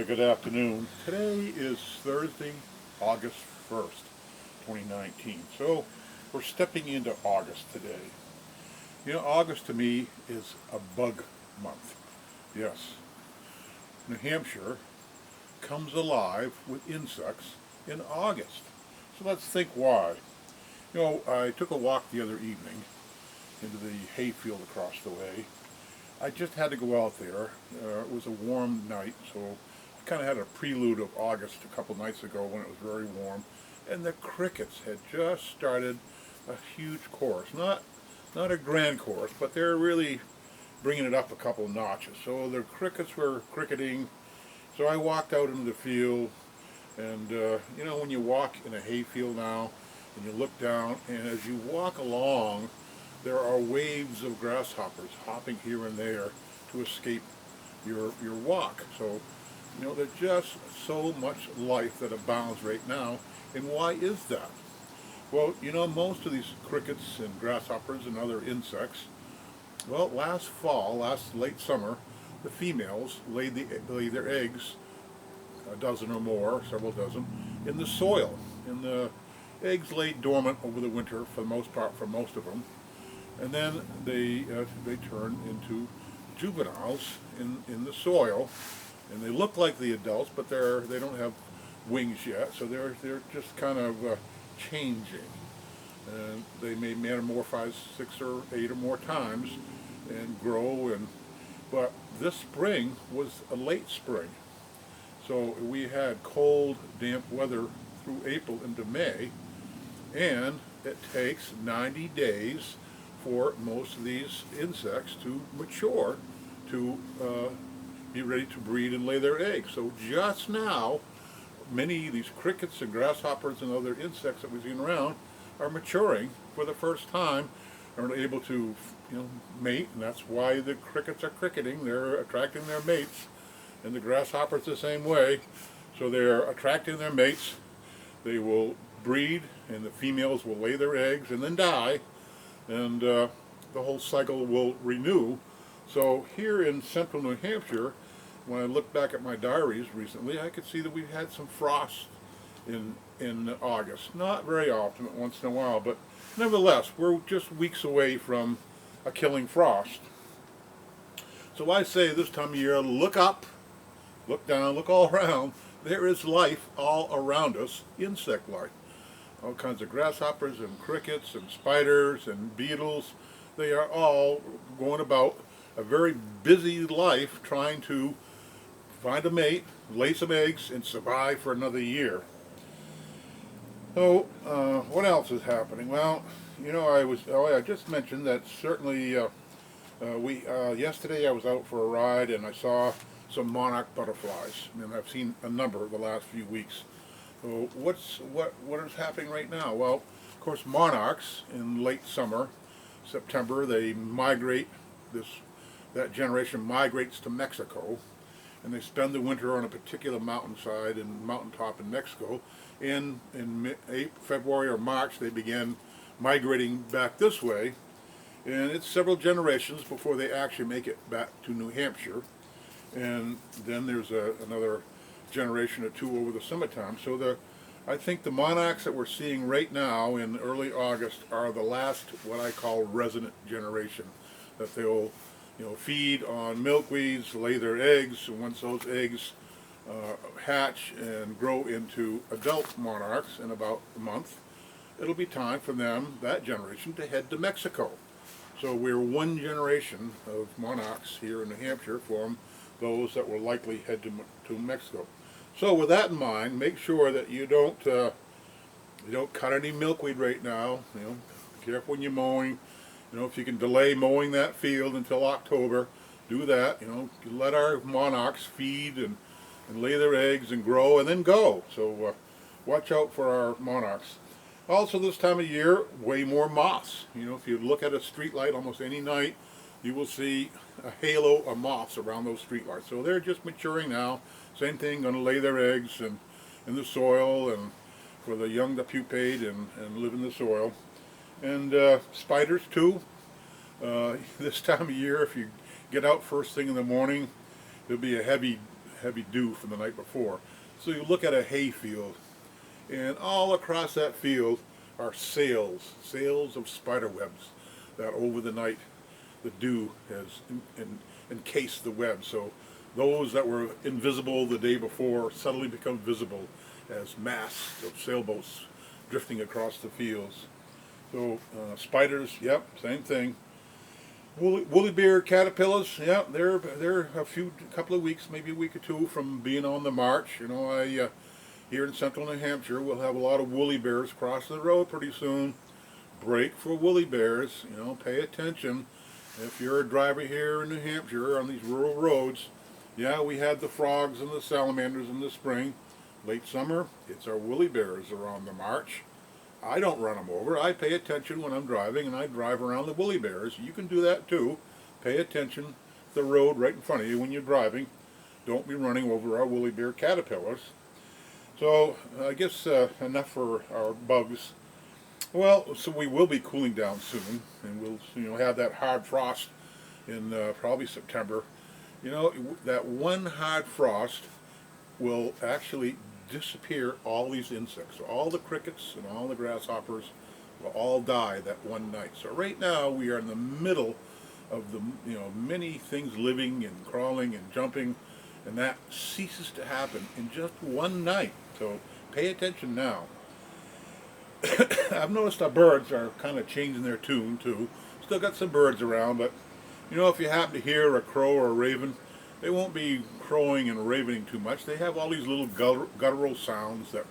Good afternoon. Today is Thursday, August 1st, 2019. So we're stepping into August today. You know, August to me is a bug month. Yes, New Hampshire comes alive with insects in August. So let's think why. You know, I took a walk the other evening into the hayfield across the way. I just had to go out there. It was a warm night, so I kind of had a prelude of August a couple nights ago when it was very warm, and the crickets had just started a huge chorus. Not a grand chorus, but they're really bringing it up a couple notches. So the crickets were cricketing. So I walked out into the field, and you know, when you walk in a hayfield now, and you look down, and as you walk along, there are waves of grasshoppers hopping here and there to escape your walk. So, you know, there's just so much life that abounds right now. And why is that? Well, you know, most of these crickets and grasshoppers and other insects, well, last late summer, the females laid their eggs, a dozen or more, several dozen, in the soil. And the eggs laid dormant over the winter for the most part, for most of them. And then they turn into juveniles in the soil, and they look like the adults, but they don't have wings yet, so they're just kind of changing. And they may metamorphose 6 or 8 or more times and grow. But this spring was a late spring, so we had cold, damp weather through April into May, and it takes 90 days for most of these insects to mature, to be ready to breed and lay their eggs. So just now, many of these crickets and grasshoppers and other insects that we've seen around are maturing for the first time, and are able to, you know, mate, and that's why the crickets are cricketing. They're attracting their mates, and the grasshoppers the same way. So they're attracting their mates. They will breed, and the females will lay their eggs and then die, and the whole cycle will renew. So here in central New Hampshire, when I look back at my diaries recently, I could see that we've had some frost in August. Not very often, but once in a while, but nevertheless, we're just weeks away from a killing frost. So I say this time of year, look up, look down, look all around. There is life all around us, insect life. All kinds of grasshoppers and crickets and spiders and beetles. They are all going about a very busy life trying to find a mate, lay some eggs, and survive for another year. So, what else is happening? Well, you know, I just mentioned that certainly yesterday I was out for a ride and I saw some monarch butterflies, and I've seen a number of the last few weeks. So what is happening right now? Well, of course, monarchs in late summer, September, they migrate. That generation migrates to Mexico, and they spend the winter on a particular mountainside and mountaintop in Mexico. In February or March, they begin migrating back this way, and it's several generations before they actually make it back to New Hampshire. And then there's another generation or two over the summertime. So I think the monarchs that we're seeing right now in early August are the last, what I call, resident generation, that they'll, you know, feed on milkweeds, lay their eggs, and once those eggs hatch and grow into adult monarchs in about a month, it'll be time for them, that generation, to head to Mexico. So we're one generation of monarchs here in New Hampshire from those that will likely head to Mexico. So with that in mind, make sure that you don't cut any milkweed right now. You know, be careful when you're mowing. You know, if you can delay mowing that field until October, do that. You know, let our monarchs feed and lay their eggs and grow and then go. So watch out for our monarchs. Also, this time of year, way more moths. You know, if you look at a street light almost any night, you will see a halo of moths around those street lights. So they're just maturing now. Same thing, going to lay their eggs in the soil, and for the young to pupate and live in the soil. And spiders too. This time of year, if you get out first thing in the morning, there'll be a heavy heavy dew from the night before. So you look at a hay field, and all across that field are sails of spider webs that over the night the dew has encased the web. So those that were invisible the day before suddenly become visible as masts of sailboats drifting across the fields. So spiders, yep, same thing. Woolly bear caterpillars, yeah, they're a couple of weeks, maybe a week or two from being on the march. You know, here in central New Hampshire, we'll have a lot of woolly bears cross the road pretty soon. Break for woolly bears. You know, pay attention. If you're a driver here in New Hampshire on these rural roads, yeah, we had the frogs and the salamanders in the spring. Late summer, it's our woolly bears are on the march. I don't run them over. I pay attention when I'm driving, and I drive around the woolly bears. You can do that too. Pay attention to the road right in front of you when you're driving. Don't be running over our woolly bear caterpillars. So I guess enough for our bugs. Well, so we will be cooling down soon, and we'll have that hard frost in probably September. You know, that one hard frost will actually disappear all these insects. All the crickets and all the grasshoppers will all die that one night. So right now we are in the middle of the many things living and crawling and jumping, and that ceases to happen in just one night. So pay attention now. I've noticed our birds are kind of changing their tune too. Still got some birds around, but if you happen to hear a crow or a raven, they won't be crowing and ravening too much. They have all these little guttural sounds that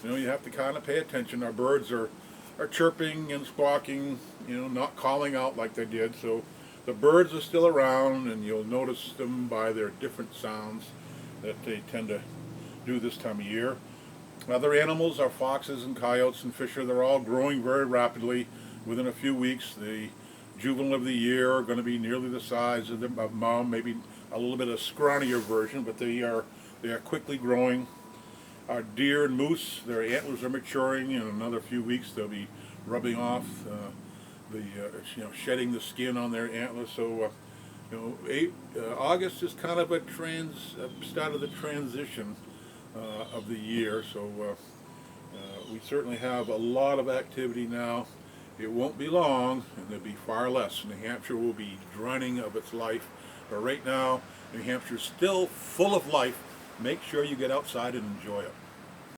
you have to kind of pay attention. Our birds are chirping and squawking, not calling out like they did. So the birds are still around, and you'll notice them by their different sounds that they tend to do this time of year. Other animals are foxes and coyotes and fisher. They're all growing very rapidly. Within a few weeks, the juvenile of the year are going to be nearly the size of mom, maybe a little bit of scrawnier version, but they are quickly growing. Our deer and moose, their antlers are maturing. In another few weeks, they'll be rubbing off shedding the skin on their antlers. So August is kind of a start of the transition of the year. So we certainly have a lot of activity now. It won't be long, and there'll be far less. New Hampshire will be draining of its life. But right now, New Hampshire's still full of life. Make sure you get outside and enjoy it.